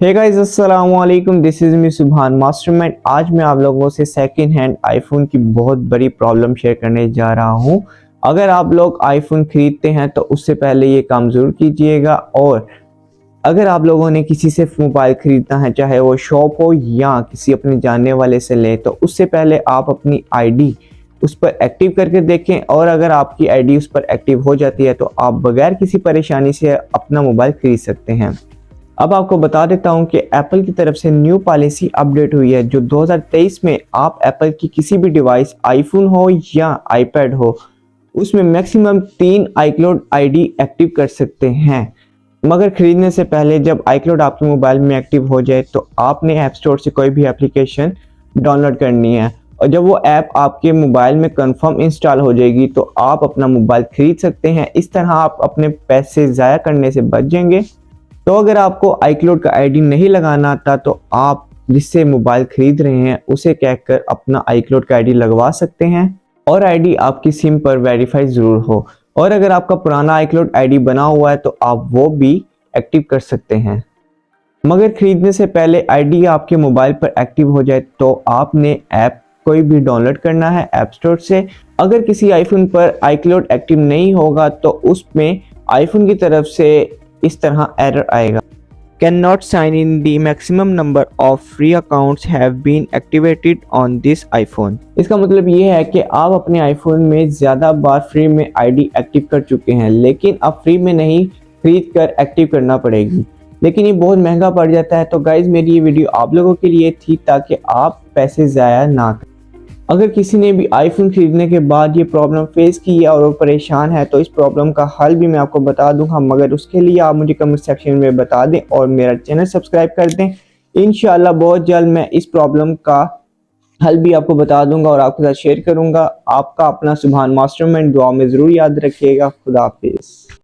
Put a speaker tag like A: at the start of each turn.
A: Hey guys, अस्सलाम वालेकुम। This is me सुभान मास्टरमाइंड। आज मैं आप लोगों से सेकंड हैंड आईफोन की बहुत बड़ी प्रॉब्लम शेयर करने जा रहा हूं। अगर आप लोग आईफोन खरीदते हैं तो उससे पहले ये काम ज़रूर कीजिएगा, और अगर आप लोगों ने किसी से मोबाइल खरीदना है, चाहे वो शॉप हो या किसी अपने जानने वाले से ले, तो उससे पहले आप अपनी आईडी उस पर एक्टिव करके देखें। और अगर आपकी आईडी उस पर एक्टिव हो जाती है तो आप बगैर किसी परेशानी से अपना मोबाइल खरीद सकते हैं। अब आपको बता देता हूं कि एप्पल की तरफ से न्यू पॉलिसी अपडेट हुई है, जो 2023 में आप एप्पल की किसी भी डिवाइस, आईफोन हो या आईपैड हो, उसमें मैक्सिमम 3 iCloud आईडी एक्टिव कर सकते हैं। मगर खरीदने से पहले जब iCloud आपके मोबाइल में एक्टिव हो जाए तो आपने ऐप स्टोर से कोई भी एप्लीकेशन डाउनलोड करनी है, और जब वो ऐप आपके मोबाइल में कंफर्म इंस्टॉल हो जाएगी तो आप अपना मोबाइल खरीद सकते हैं। इस तरह आप अपने पैसे ज़ाया करने से बच जाएंगे। तो अगर आपको iCloud का आईडी नहीं लगाना आता तो आप जिससे मोबाइल खरीद रहे हैं उसे कहकर अपना iCloud का आईडी लगवा सकते हैं, और आईडी आपकी सिम पर वेरीफाई ज़रूर हो। और अगर आपका पुराना iCloud आईडी बना हुआ है तो आप वो भी एक्टिव कर सकते हैं। मगर खरीदने से पहले आईडी आपके मोबाइल पर एक्टिव हो जाए तो आपने ऐप कोई भी डाउनलोड करना है ऐप स्टोर से। अगर किसी आईफोन पर iCloud एक्टिव नहीं होगा तो उसमें आईफोन की तरफ से इस तरह एरर आएगा, cannot sign in the maximum number of free accounts have been activated on this iPhone. इसका मतलब ये है कि आप अपने आईफोन में ज़्यादा बार फ्री में आईडी एक्टिव कर चुके हैं, लेकिन अब फ्री में नहीं, खरीद कर एक्टिव करना पड़ेगी, लेकिन ये बहुत महंगा पड़ जाता है। तो गाइज, मेरी ये वीडियो आप लोगों के लिए थी ताकि आप पैसे ज़ाया ना करें। अगर किसी ने भी आईफोन खरीदने के बाद ये प्रॉब्लम फेस की है और वो परेशान है तो इस प्रॉब्लम का हल भी मैं आपको बता दूंगा, मगर उसके लिए आप मुझे कमेंट सेक्शन में बता दें और मेरा चैनल सब्सक्राइब कर दें। इंशाल्लाह बहुत जल्द मैं इस प्रॉब्लम का हल भी आपको बता दूंगा और आपके साथ शेयर करूंगा। आपका अपना सुभान मास्टरमाइंड, दुआ में ज़रूर याद रखिएगा। खुदा हाफिज़।